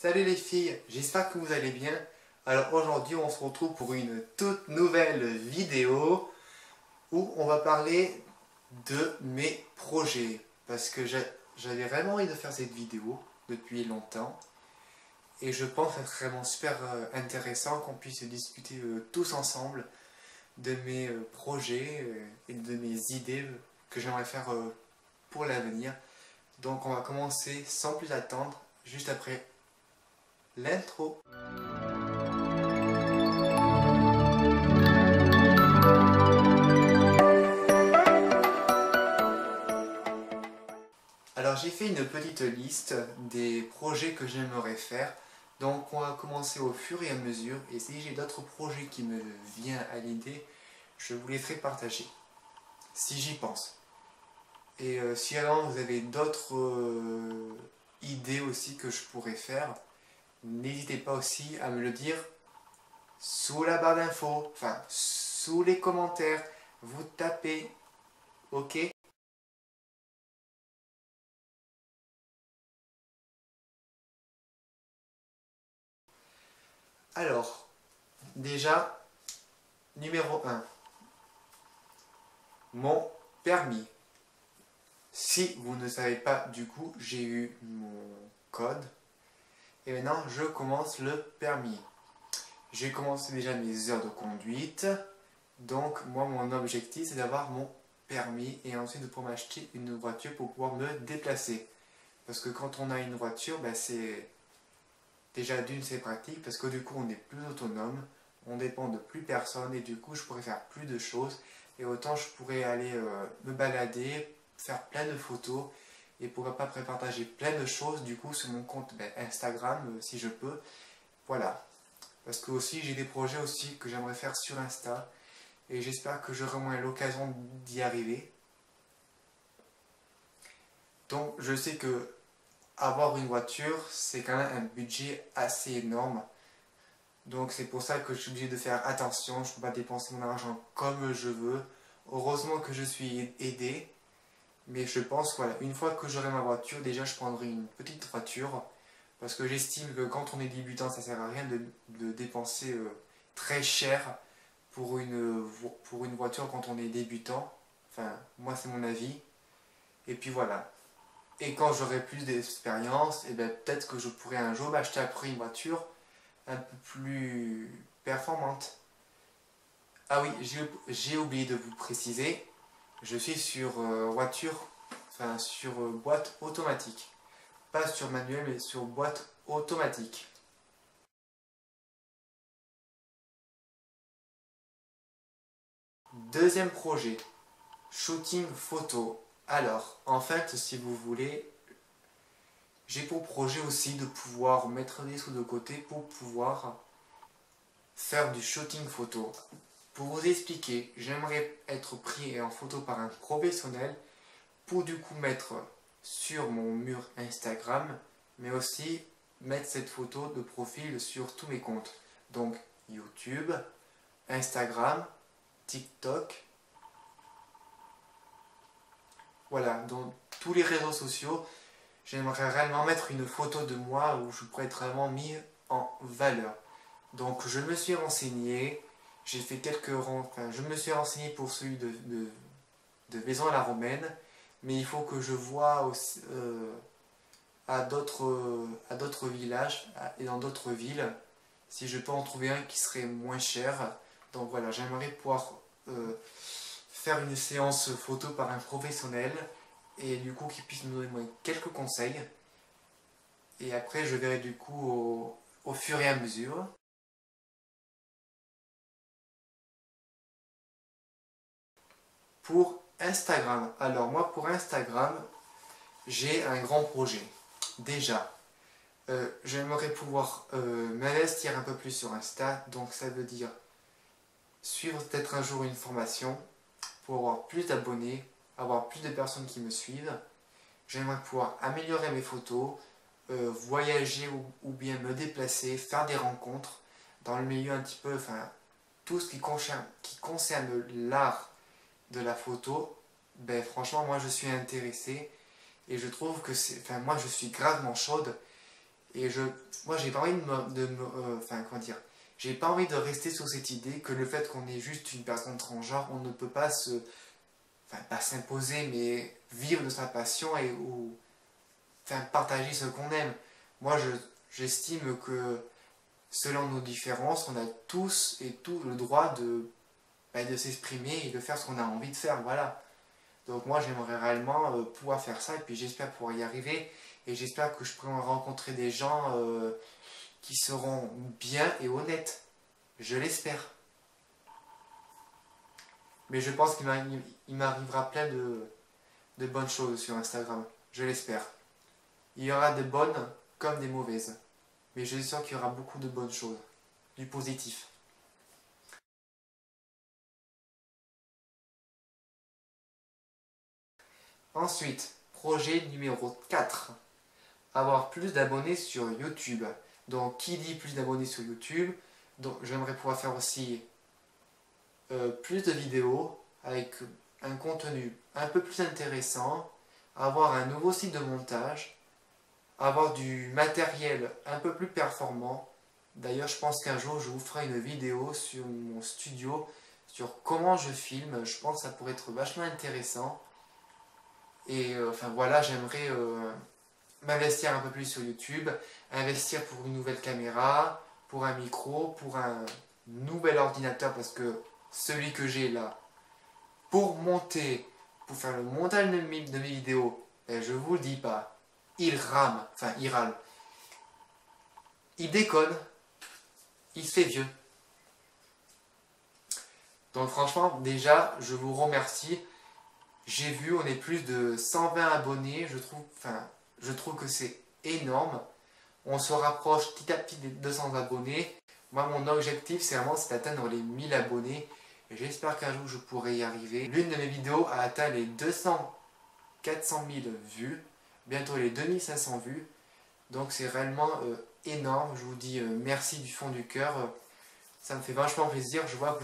Salut les filles, j'espère que vous allez bien. Alors aujourd'hui on se retrouve pour une toute nouvelle vidéo où on va parler de mes projets. Parce que j'avais vraiment envie de faire cette vidéo depuis longtemps. Et je pense que c'est vraiment super intéressant qu'on puisse discuter tous ensemble de mes projets et de mes idées que j'aimerais faire pour l'avenir. Donc on va commencer sans plus attendre, juste après l'intro. Alors j'ai fait une petite liste des projets que j'aimerais faire. Donc on va commencer au fur et à mesure. Et si j'ai d'autres projets qui me viennent à l'idée, je vous les ferai partager. Si j'y pense. Et si vraiment vous avez d'autres idées aussi que je pourrais faire, n'hésitez pas aussi à me le dire sous la barre d'infos, enfin sous les commentaires. Vous tapez, ok? Alors, déjà, numéro 1, mon permis. Si vous ne savez pas, du coup, j'ai eu mon code et maintenant je commence le permis. J'ai commencé déjà mes heures de conduite, donc moi mon objectif c'est d'avoir mon permis et ensuite de pouvoir m'acheter une voiture pour pouvoir me déplacer. Parce que quand on a une voiture, ben c'est déjà d'une c'est pratique parce que du coup on est plus autonome, on dépend de plus personne et du coup je pourrais faire plus de choses et autant je pourrais aller me balader, faire plein de photos et pourquoi pas partager plein de choses du coup sur mon compte Instagram si je peux. Voilà. Parce que aussi j'ai des projets aussi que j'aimerais faire sur Insta et j'espère que j'aurai au moins l'occasion d'y arriver. Donc je sais que avoir une voiture c'est quand même un budget assez énorme. Donc c'est pour ça que je suis obligé de faire attention, je ne peux pas dépenser mon argent comme je veux. Heureusement que je suis aidé, mais je pense voilà, une fois que j'aurai ma voiture, déjà je prendrai une petite voiture, parce que j'estime que quand on est débutant, ça ne sert à rien de dépenser très cher pour une voiture quand on est débutant. Enfin, moi c'est mon avis. Et puis voilà. Et quand j'aurai plus d'expérience, et ben, peut-être que je pourrai un jour m'acheter après une voiture un peu plus performante. Ah oui, j'ai oublié de vous préciser, je suis sur voiture, enfin sur boîte automatique. Pas sur manuel, mais sur boîte automatique. Deuxième projet, shooting photo. Alors, en fait, si vous voulez, j'ai pour projet aussi de pouvoir mettre des sous de côté pour pouvoir faire du shooting photo. Pour vous expliquer, j'aimerais être pris en photo par un professionnel pour du coup mettre sur mon mur Instagram, mais aussi mettre cette photo de profil sur tous mes comptes. Donc YouTube, Instagram, TikTok. Voilà, dans tous les réseaux sociaux, j'aimerais réellement mettre une photo de moi où je pourrais être vraiment mis en valeur. Donc je me suis renseigné, j'ai fait je me suis renseigné pour celui de Vaison à la Romaine, mais il faut que je vois aussi, à d'autres villages et dans d'autres villes si je peux en trouver un qui serait moins cher. Donc voilà, j'aimerais pouvoir faire une séance photo par un professionnel et du coup qui puisse me donner quelques conseils. Et après je verrai du coup au fur et à mesure. Pour Instagram, alors moi pour Instagram, j'ai un grand projet. Déjà, j'aimerais pouvoir m'investir un peu plus sur Insta, donc ça veut dire suivre peut-être un jour une formation pour avoir plus d'abonnés, avoir plus de personnes qui me suivent. J'aimerais pouvoir améliorer mes photos, voyager ou bien me déplacer, faire des rencontres dans le milieu un petit peu, enfin tout ce qui concerne l'art de la photo. Ben franchement moi je suis intéressé et je trouve que c'est, enfin moi je suis gravement chaude Et moi, j'ai pas envie enfin, comment dire, j'ai pas envie de rester sur cette idée que le fait qu'on est juste une personne transgenre, on ne peut pas enfin, pas s'imposer, mais vivre de sa passion ou enfin, partager ce qu'on aime. Moi, j'estime que selon nos différences, on a tous et tout le droit de s'exprimer et de faire ce qu'on a envie de faire, voilà. Donc moi, j'aimerais réellement pouvoir faire ça, et puis j'espère pouvoir y arriver, et j'espère que je pourrai rencontrer des gens qui seront bien et honnêtes. Je l'espère. Mais je pense qu'il m'arrivera plein de bonnes choses sur Instagram. Je l'espère. Il y aura des bonnes comme des mauvaises. Mais je suis sûr qu'il y aura beaucoup de bonnes choses. Du positif. Ensuite, projet numéro 4. Avoir plus d'abonnés sur YouTube. Donc, qui dit plus d'abonnés sur YouTube? Donc, j'aimerais pouvoir faire aussi plus de vidéos avec un contenu un peu plus intéressant, avoir un nouveau site de montage, avoir du matériel un peu plus performant. D'ailleurs, je pense qu'un jour, je vous ferai une vidéo sur mon studio, sur comment je filme. Je pense que ça pourrait être vachement intéressant. Et enfin voilà, j'aimerais m'investir un peu plus sur YouTube, investir pour une nouvelle caméra, pour un micro, pour un nouvel ordinateur, parce que celui que j'ai là, pour monter, pour faire le montage de mes vidéos, ben, je vous le dis pas, il rame, enfin il râle. Il déconne, il se fait vieux. Donc franchement, déjà, je vous remercie. J'ai vu, on est plus de 120 abonnés, je trouve que c'est énorme. On se rapproche petit à petit des 200 abonnés. Moi, mon objectif, c'est d'atteindre les 1000 abonnés. Et j'espère qu'un jour, je pourrai y arriver. L'une de mes vidéos a atteint les 400 000 vues, bientôt les 2500 vues. Donc c'est réellement énorme. Je vous dis merci du fond du cœur. Ça me fait vachement plaisir. Je vois que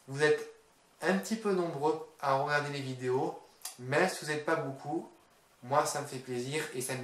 vous êtes un petit peu nombreux à regarder les vidéos, mais si vous n'êtes pas beaucoup, moi ça me fait plaisir et ça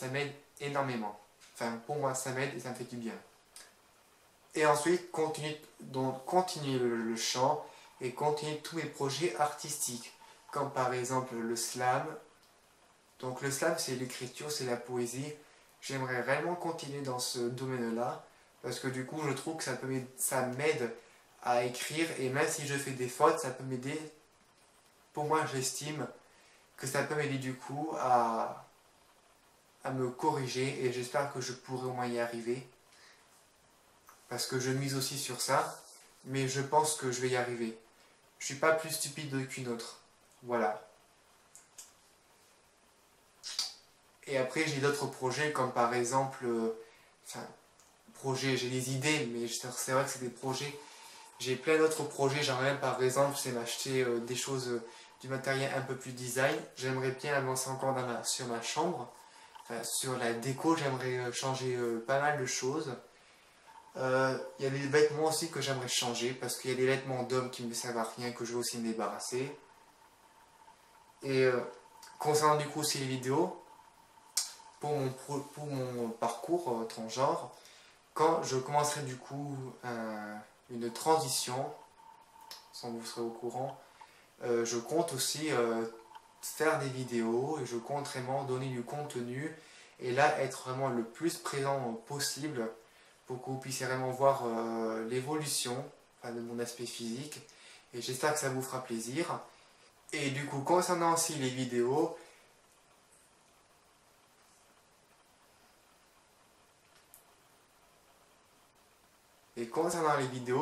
m'aide énormément. Enfin, pour moi, ça m'aide et ça me fait du bien. Et ensuite, continuer le chant et continuer tous mes projets artistiques, comme par exemple le slam. Donc le slam, c'est l'écriture, c'est la poésie. J'aimerais réellement continuer dans ce domaine-là, parce que du coup, je trouve que ça m'aide à écrire, et même si je fais des fautes, ça peut m'aider. Pour moi, j'estime que ça peut m'aider du coup à me corriger, et j'espère que je pourrai au moins y arriver, parce que je mise aussi sur ça, mais je pense que je vais y arriver. Je suis pas plus stupide qu'une autre. Voilà. Et après, j'ai d'autres projets, comme par exemple, enfin, j'ai des idées, mais c'est vrai que c'est des projets. J'ai plein d'autres projets, j'aimerais même par exemple, c'est m'acheter des choses, du matériel un peu plus design. J'aimerais bien avancer encore sur ma chambre. Enfin, sur la déco, j'aimerais changer pas mal de choses. Il y a des vêtements aussi que j'aimerais changer, parce qu'il y a des vêtements d'hommes qui ne me servent à rien, que je veux aussi me débarrasser. Et concernant du coup aussi les vidéos, pour mon parcours transgenre, quand je commencerai du coup une transition, sans que vous serez au courant, je compte aussi faire des vidéos et je compte vraiment donner du contenu et là être vraiment le plus présent possible pour que vous puissiez vraiment voir l'évolution de mon aspect physique et j'espère que ça vous fera plaisir. Et du coup, concernant aussi les vidéos,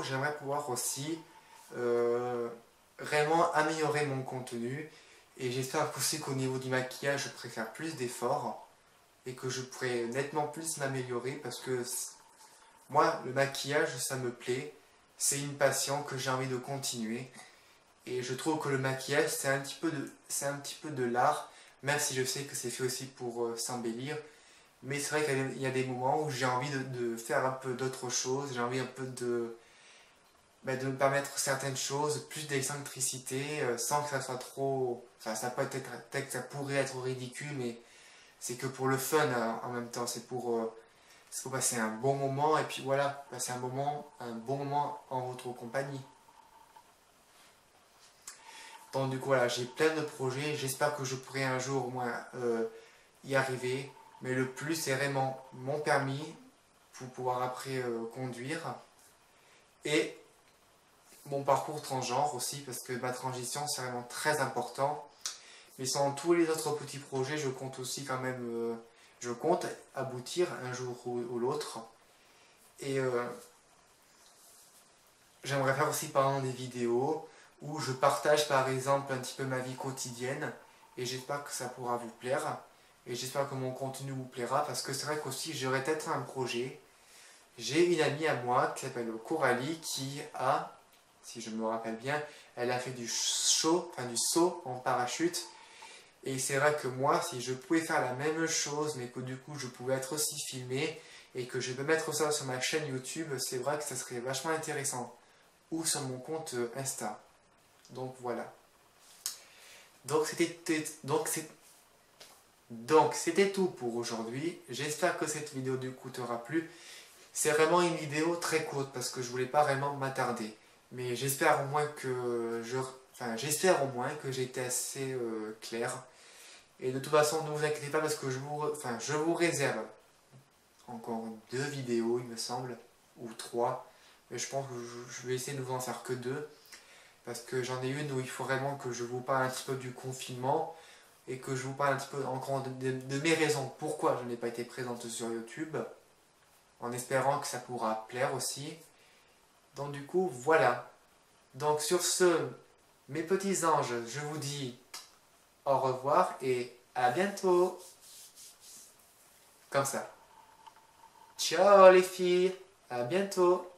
j'aimerais pouvoir aussi vraiment améliorer mon contenu et j'espère aussi qu'au niveau du maquillage, je pourrai faire plus d'efforts et que je pourrai nettement plus m'améliorer parce que moi, le maquillage, ça me plaît, c'est une passion que j'ai envie de continuer et je trouve que le maquillage, c'est un petit peu de l'art, même si je sais que c'est fait aussi pour s'embellir. Mais c'est vrai qu'il y a des moments où j'ai envie de faire un peu d'autres choses, j'ai envie un peu de me permettre certaines choses, plus d'excentricité, sans que ça soit trop... Enfin, ça pourrait être ridicule, mais c'est que pour le fun en même temps, c'est pour passer un bon moment et puis voilà, passer un bon moment en votre compagnie. Donc du coup voilà, j'ai plein de projets, j'espère que je pourrai un jour au moins y arriver, mais le plus c'est vraiment mon permis pour pouvoir après conduire et mon parcours transgenre aussi parce que ma transition c'est vraiment très important. Mais sans tous les autres petits projets, je compte aussi quand même, je compte aboutir un jour ou l'autre. Et j'aimerais faire aussi par exemple des vidéos où je partage par exemple un petit peu ma vie quotidienne. Et j'espère que ça pourra vous plaire. Et j'espère que mon contenu vous plaira parce que c'est vrai qu'aussi j'aurais peut-être un projet. J'ai une amie à moi qui s'appelle Coralie qui a, si je me rappelle bien, elle a fait du saut en parachute. Et c'est vrai que moi, si je pouvais faire la même chose, mais que du coup je pouvais être aussi filmé et que je peux mettre ça sur ma chaîne YouTube, c'est vrai que ça serait vachement intéressant. Ou sur mon compte Insta. Donc voilà. Donc c'était tout pour aujourd'hui. J'espère que cette vidéo du coup t'aura plu. C'est vraiment une vidéo très courte parce que je voulais pas vraiment m'attarder. Mais j'espère au moins que j'espère au moins que j'ai été assez clair. Et de toute façon, ne vous inquiétez pas parce que je vous réserve encore 2 vidéos, il me semble, ou 3. Mais je pense que je vais essayer de vous en faire que 2. Parce que j'en ai une où il faut vraiment que je vous parle un petit peu du confinement et que je vous parle un petit peu encore de mes raisons pourquoi je n'ai pas été présente sur YouTube. En espérant que ça pourra plaire aussi. Donc du coup, voilà. Donc sur ce, mes petits anges, je vous dis au revoir et à bientôt. Comme ça. Ciao les filles, à bientôt.